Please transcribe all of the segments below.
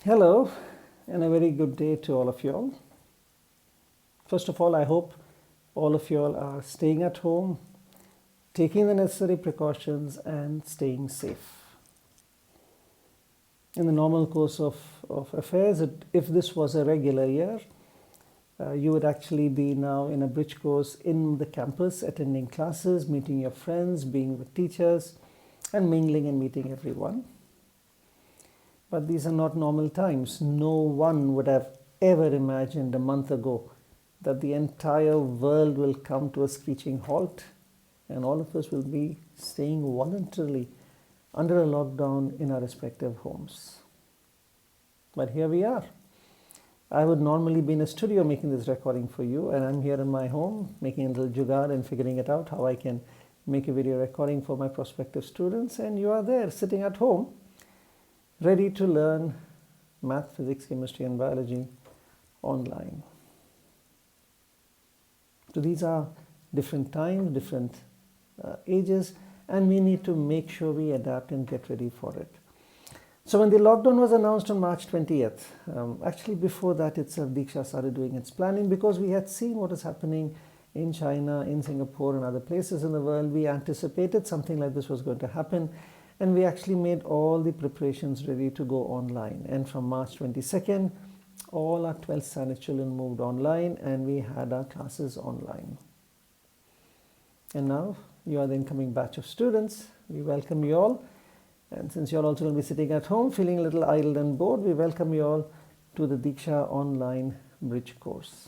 Hello, and a very good day to all of you all. First of all, I hope all of you all are staying at home, taking the necessary precautions, and staying safe. In the normal course of affairs, if this was a regular year, you would actually be now in a bridge course in the campus, attending classes, meeting your friends, being with teachers, and mingling and meeting everyone. But these are not normal times. No one would have ever imagined a month ago that the entire world will come to a screeching halt and all of us will be staying voluntarily under a lockdown in our respective homes. But here we are. I would normally be in a studio making this recording for you, and I'm here in my home making a little jugaad and figuring it out how I can make a video recording for my prospective students, and you are there sitting at home ready to learn math, physics, chemistry, and biology online. So these are different times, different ages, and we need to make sure we adapt and get ready for it. So when the lockdown was announced on March 20th, actually before that itself, Deeksha started doing its planning because we had seen what is happening in China, in Singapore, and other places in the world. We anticipated something like this was going to happen, and we actually made all the preparations ready to go online. And from March 22nd, all our 12th standard children moved online, and we had our classes online. And now you are the incoming batch of students. We welcome you all. And since you're also going to be sitting at home feeling a little idle and bored, we welcome you all to the Deeksha online bridge course.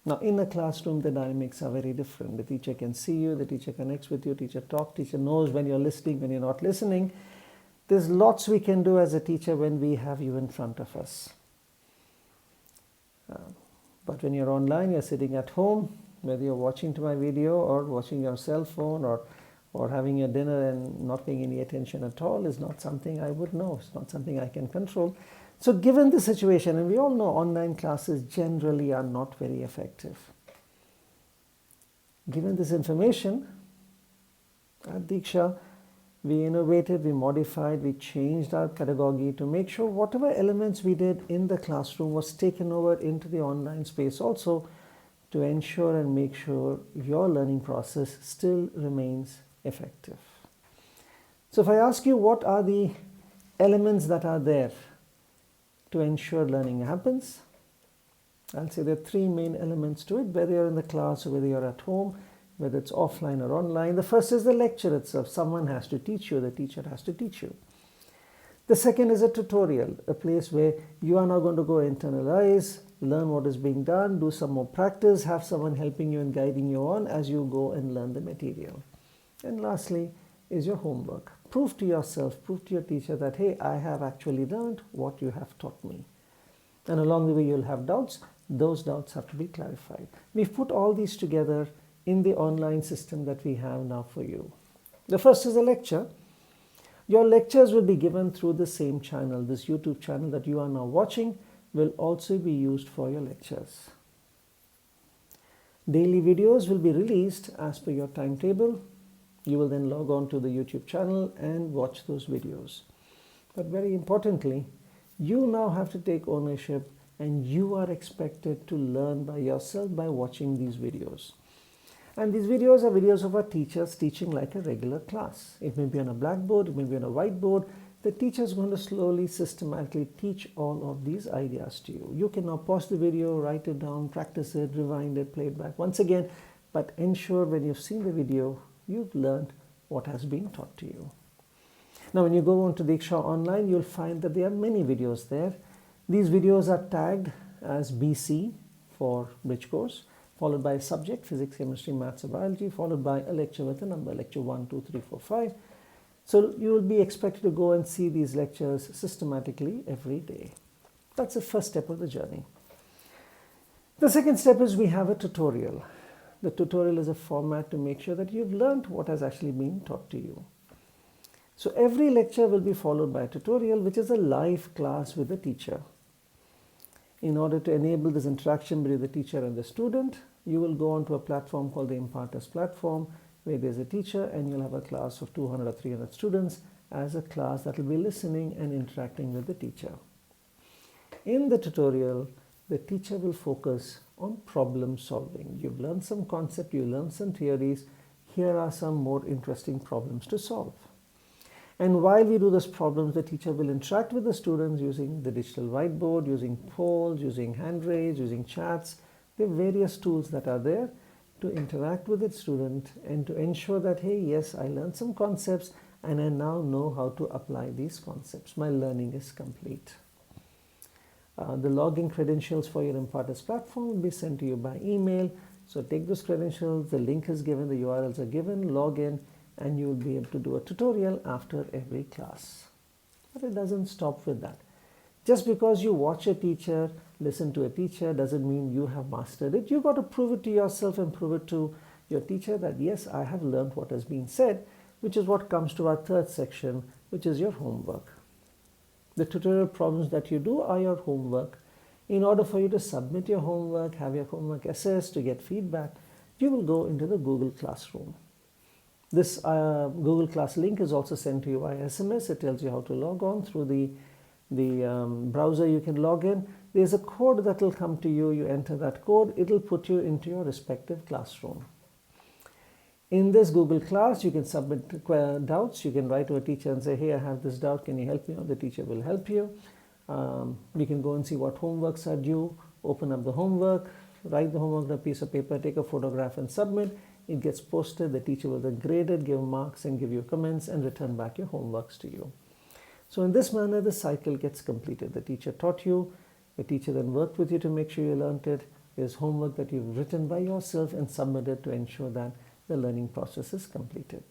Now in the classroom, the dynamics are very different. The teacher can see you, the teacher connects with you, teacher talks, teacher knows when you're listening, when you're not listening. There's lots we can do as a teacher when we have you in front of us. But when you're online, you're sitting at home, whether you're watching to my video or watching your cell phone or having your dinner and not paying any attention at all is not something I would know. It's not something I can control. So given the situation, and we all know online classes generally are not very effective. Given this information, at Deeksha, we innovated, we modified, we changed our pedagogy to make sure whatever elements we did in the classroom was taken over into the online space also, to ensure and make sure your learning process still remains effective. So if I ask you what are the elements that are there to ensure learning happens, I'll say there are three main elements to it, whether you're in the class or whether you're at home, whether it's offline or online. The first is the lecture itself. Someone has to teach you, the teacher has to teach you. The second is a tutorial, a place where you are now going to go internalize, learn what is being done, do some more practice, have someone helping you and guiding you on as you go and learn the material. And lastly is your homework. Prove to yourself, prove to your teacher that, hey, I have actually learned what you have taught me. And along the way you'll have doubts. Those doubts have to be clarified. We've put all these together in the online system that we have now for you. The first is a lecture. Your lectures will be given through the same channel. This YouTube channel that you are now watching will also be used for your lectures. Daily videos will be released as per your timetable. You will then log on to the YouTube channel and watch those videos. But very importantly, you now have to take ownership, and you are expected to learn by yourself by watching these videos. And these videos are videos of our teachers teaching like a regular class. It may be on a blackboard, it may be on a whiteboard. The teacher is going to slowly, systematically teach all of these ideas to you. You can now pause the video, write it down, practice it, rewind it, play it back once again, but ensure when you've seen the video, you've learned what has been taught to you. Now, when you go on to Deeksha online, you'll find that there are many videos there. These videos are tagged as BC for Bridge Course, followed by a subject, physics, chemistry, maths, or biology, followed by a lecture with a number, lecture 1, 2, 3, 4, 5. So you will be expected to go and see these lectures systematically every day. That's the first step of the journey. The second step is we have a tutorial. The tutorial is a format to make sure that you've learned what has actually been taught to you. So every lecture will be followed by a tutorial, which is a live class with the teacher. In order to enable this interaction between the teacher and the student, you will go onto a platform called the Impartus platform, where there's a teacher and you'll have a class of 200 or 300 students as a class that will be listening and interacting with the teacher. In the tutorial, the teacher will focus on problem solving. You've learned some concept, you learned some theories. Here are some more interesting problems to solve. And while we do these problems, the teacher will interact with the students using the digital whiteboard, using polls, using hand raise, using chats. There are various tools that are there to interact with the student and to ensure that, hey, yes, I learned some concepts and I now know how to apply these concepts. My learning is complete. The login credentials for your Impartus platform will be sent to you by email. So take those credentials, the link is given, the URLs are given, log in, and you will be able to do a tutorial after every class. But it doesn't stop with that. Just because you watch a teacher, listen to a teacher, doesn't mean you have mastered it. You've got to prove it to yourself and prove it to your teacher that, yes, I have learned what has been said, which is what comes to our third section, which is your homework. The tutorial problems that you do are your homework. In order for you to submit your homework, have your homework assessed, to get feedback, you will go into the Google Classroom. This Google Class link is also sent to you by SMS. It tells you how to log on through the browser. You can log in. There's a code that will come to you. You enter that code. It will put you into your respective classroom. In this Google Class, you can submit doubts. You can write to a teacher and say, hey, I have this doubt. Can you help me? Or the teacher will help you. You can go and see what homeworks are due. Open up the homework. Write the homework on a piece of paper. Take a photograph and submit. It gets posted, the teacher will then grade it, give marks and give you comments and return back your homeworks to you. So in this manner, the cycle gets completed. The teacher taught you, the teacher then worked with you to make sure you learned it. There's homework that you've written by yourself and submitted to ensure that the learning process is completed.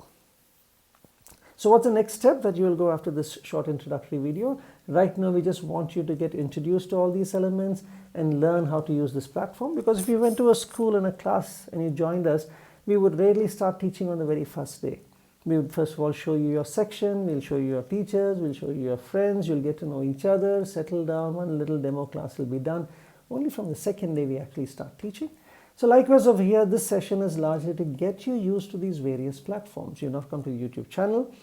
So what's the next step that you will go after this short introductory video? Right now, we just want you to get introduced to all these elements and learn how to use this platform, because if you went to a school and a class and you joined us, we would rarely start teaching on the very first day. We would first of all show you your section, we'll show you your teachers, we'll show you your friends, you'll get to know each other, settle down, one little demo class will be done. Only from the second day we actually start teaching. So likewise over here, this session is largely to get you used to these various platforms. You've now come to the YouTube channel.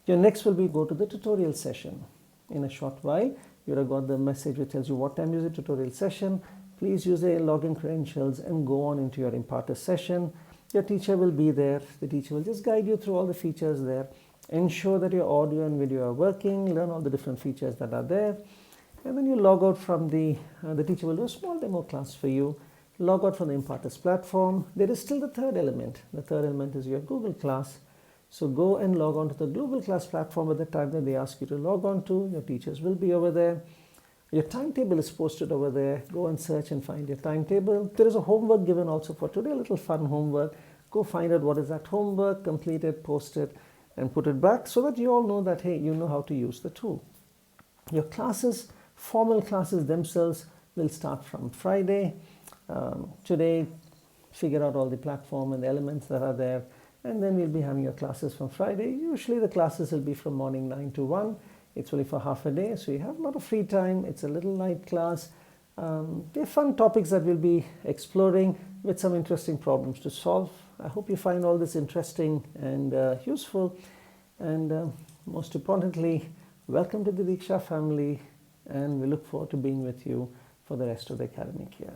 Your next will be go to the tutorial session. In a short while, you would have got the message which tells you what time is the tutorial session. Please use the login credentials and go on into your Impartus session. Your teacher will be there. The teacher will just guide you through all the features there. Ensure that your audio and video are working. Learn all the different features that are there. And then you log out from the teacher will do a small demo class for you. Log out from the Impartus platform. There is still the third element. The third element is your Google class. So go and log on to the Google class platform at the time that they ask you to log on to. Your teachers will be over there. Your timetable is posted over there. Go and search and find your timetable. There is a homework given also for today, a little fun homework. Go find out what is that homework, complete it, post it, and put it back so that you all know that, hey, you know how to use the tool. Your classes, formal classes themselves will start from Friday. Today, figure out all the platform and the elements that are there, and then we'll be having your classes from Friday. Usually the classes will be from morning 9 to 1. It's only for half a day, so you have a lot of free time. It's a little light class. They're fun topics that we'll be exploring with some interesting problems to solve. I hope you find all this interesting and useful. And most importantly, welcome to the Deeksha family, and we look forward to being with you for the rest of the academic year.